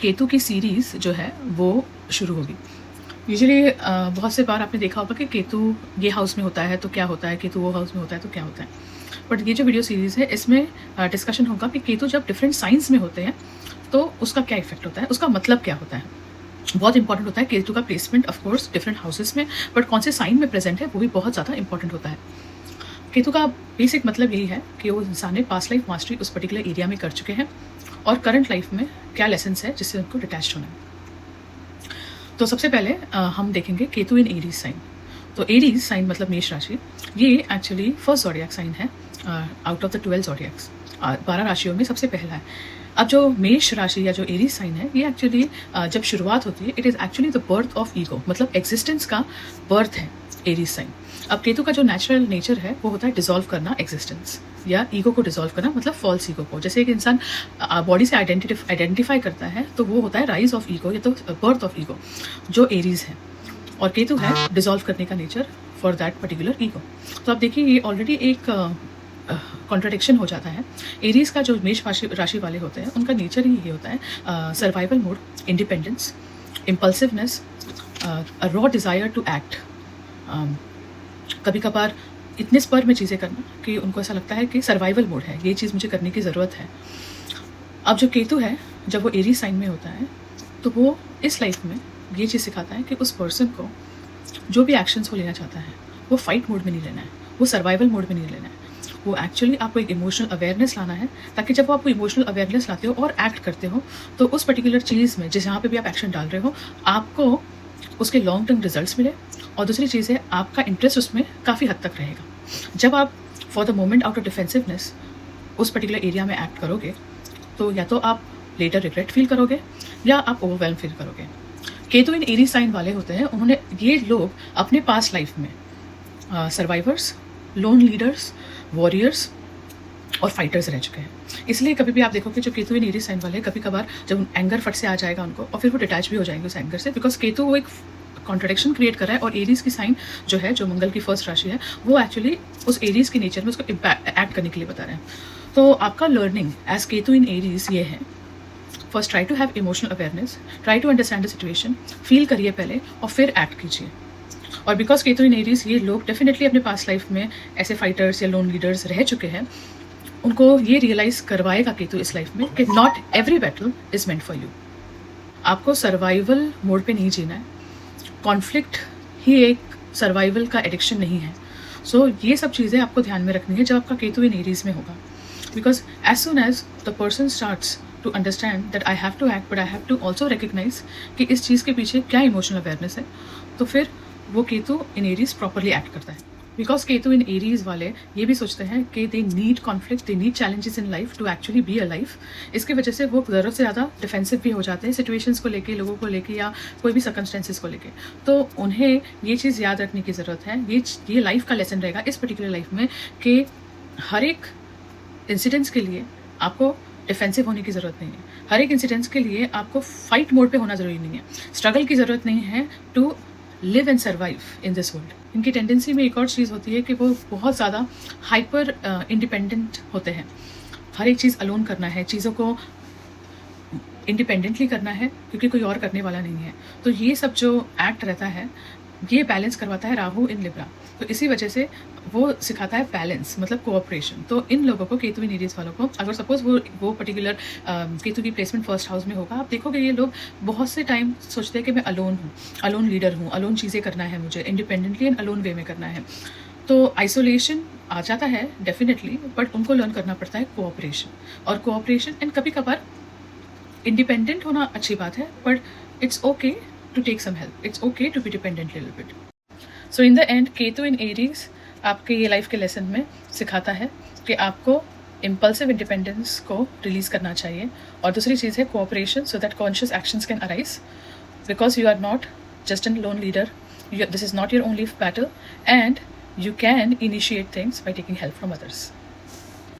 केतु की सीरीज़ जो है वो शुरू होगी। यूजुअली बहुत से बार आपने देखा होगा कि केतु ये हाउस में होता है तो क्या होता है, केतु वो हाउस में होता है तो क्या होता है। बट ये जो वीडियो सीरीज़ है इसमें डिस्कशन होगा कि केतु जब डिफरेंट साइंस में होते हैं तो उसका क्या इफेक्ट होता है, उसका मतलब क्या होता है। बहुत इंपॉर्टेंट होता है केतु का placement of course different houses में, बट कौन से साइन में प्रेजेंट है वो भी बहुत ज़्यादा इंपॉर्टेंट होता है। केतु का बेसिक मतलब यही है कि वो इंसान ने पास्ट लाइफ मास्टरी उस पर्टिकुलर एरिया में कर चुके हैं और करंट लाइफ में क्या लेसन्स है जिससे उनको डिटैच होना है। तो सबसे पहले हम देखेंगे केतु इन एरीज साइन। तो एरीज साइन मतलब मेष राशि, ये एक्चुअली फर्स्ट ज़ोडिएक साइन है आउट ऑफ द 12 ज़ोडिएक्स। 12 राशियों में सबसे पहला है। अब जो मेष राशि या जो एरीज साइन है ये एक्चुअली जब शुरुआत होती है it is actually the birth of ego, मतलब एग्जिस्टेंस का बर्थ है एरीज साइन। अब केतु का जो नेचुरल नेचर है वो होता है डिसॉल्व करना एग्जिस्टेंस या ईगो को डिसॉल्व करना, मतलब फॉल्स ईगो को। जैसे एक इंसान बॉडी से आइडेंटिफाई करता है तो वो होता है राइज ऑफ ईगो या तो बर्थ ऑफ ईगो, जो एरीज है। और केतु है डिसॉल्व करने का nature for that particular ego. तो आप देखिए ये ऑलरेडी एक कॉन्ट्राडिक्शन हो जाता है। एरीज का जो मेष राशि वाले होते हैं उनका नेचर ही ये होता है survival mode, independence, impulsiveness, raw desire to act. कभी कभार इतने स्पर में चीज़ें करना कि उनको ऐसा लगता है कि सर्वाइवल मोड है, ये चीज़ मुझे करने की ज़रूरत है। अब जो केतु है जब वो एरी साइन में होता है तो वो इस लाइफ में ये चीज़ सिखाता है कि उस पर्सन को जो भी एक्शंस वो लेना चाहता है वो फाइट मोड में नहीं लेना है, वो सर्वाइवल मोड में नहीं लेना है। वो एक्चुअली आपको एक इमोशनल अवेयरनेस लाना है, ताकि जब वो आपको इमोशनल अवेयरनेस लाते हो और एक्ट करते हो तो उस पर्टिकुलर चीज़ में जिस जहाँ पे भी आप एक्शन डाल रहे हो आपको उसके लॉन्ग टर्म रिजल्ट्स मिले। और दूसरी चीज़ है आपका इंटरेस्ट उसमें काफ़ी हद तक रहेगा। जब आप for the moment out of defensiveness उस पर्टिकुलर एरिया में एक्ट करोगे तो या तो आप लेटर रिग्रेट फील करोगे या आप ओवरवेल्म फील करोगे। केतु इन एरी साइन वाले होते हैं, उन्होंने ये लोग अपने पास्ट लाइफ में सर्वाइवर्स, लोन लीडर्स, वॉरियर्स और फाइटर्स रह चुके हैं। इसलिए कभी भी आप देखोगे जो केतु इन एरी साइन वाले कभी कभार जब एंगर फट से आ जाएगा उनको और फिर वो डिटैच भी हो जाएंगे उस एंगर से, बिकॉज केतु वो एक कॉन्ट्रडिक्शन क्रिएट कर रहा है। और एरीज की साइन जो है, जो मंगल की फर्स्ट राशि है, वो एक्चुअली उस एरीज के नेचर में उसको एक्ट करने के लिए बता रहे हैं। तो आपका learning as Ketu in Aries ये है, first try to have emotional awareness, try to understand the situation, feel करिए पहले और फिर एक्ट कीजिए। और बिकॉज केतु इन एरीज ये लोग डेफिनेटली अपने पास्ट लाइफ में ऐसे फाइटर्स या लोन लीडर्स रह चुके हैं, उनको ये रियलाइज करवाएगा केतु इस लाइफ में कि not every battle is meant for you. आपको सर्वाइवल मोड पे नहीं जीना है, कॉन्फ्लिक्ट ही एक सर्वाइवल का एडिक्शन नहीं है। सो ये सब चीज़ें आपको ध्यान में रखनी है जब आपका केतु इन एरीज में होगा। Because as soon as the person starts to understand that I have to act but I have to also recognise कि इस चीज़ के पीछे क्या इमोशनल अवेयरनेस है, तो फिर वो Ketu in Aries properly act करता है। बिकॉज केतु इन एरीज वाले ये भी सोचते हैं कि they need conflict, they need challenges in life to actually be a life. इसकी वजह से वो ज़रूरत से ज़्यादा डिफेंसिव भी हो जाते हैं सिचुएशंस को लेके, लोगों को लेके या कोई भी सर्कमस्टेंसेस को लेके। तो उन्हें ये चीज़ याद रखने की ज़रूरत है, ये लाइफ का लेसन रहेगा इस पर्टिकुलर लाइफ में कि हर एक इंसिडेंट्स के लिए आपको डिफेंसिव होने की ज़रूरत नहीं है, हर एक इंसिडेंट्स के लिए आपको फाइट मोड पे होना ज़रूरी नहीं है, स्ट्रगल की ज़रूरत नहीं है to live and survive in this world. इनकी टेंडेंसी में एक और चीज़ होती है कि वो बहुत ज़्यादा हाइपर इंडिपेंडेंट होते हैं। हर एक चीज़ अलोन करना है, चीज़ों को इंडिपेंडेंटली करना है क्योंकि कोई और करने वाला नहीं है। तो ये सब जो एक्ट रहता है ये बैलेंस करवाता है राहु इन लिब्रा। तो इसी वजह से वो सिखाता है बैलेंस, मतलब कोऑपरेशन। तो इन लोगों को, केतु इन एरीज वालों को, अगर सपोज वो पर्टिकुलर केतु की प्लेसमेंट फर्स्ट हाउस में होगा, आप देखोगे ये लोग बहुत से टाइम सोचते हैं कि मैं अलोन हूँ, अलोन लीडर हूँ, अलोन चीज़ें करना है मुझे, इंडिपेंडेंटली एंड अलोन वे में करना है। तो आइसोलेशन आ जाता है डेफिनेटली, बट उनको लर्न करना पड़ता है कोऑपरेशन। और कोऑपरेशन एंड कभी कभार इंडिपेंडेंट होना अच्छी बात है, but it's okay to take some help. It's okay to be dependent little bit. So in the end, Ketu in Aries आपके ये लाइफ के लेसन में सिखाता है कि आपको इम्पल्सिव इंडिपेंडेंस को रिलीज करना चाहिए। और दूसरी चीज़ है cooperation, so that conscious actions can arise, because you are not just an lone leader, this is not your only battle, and you can initiate things by taking help from others.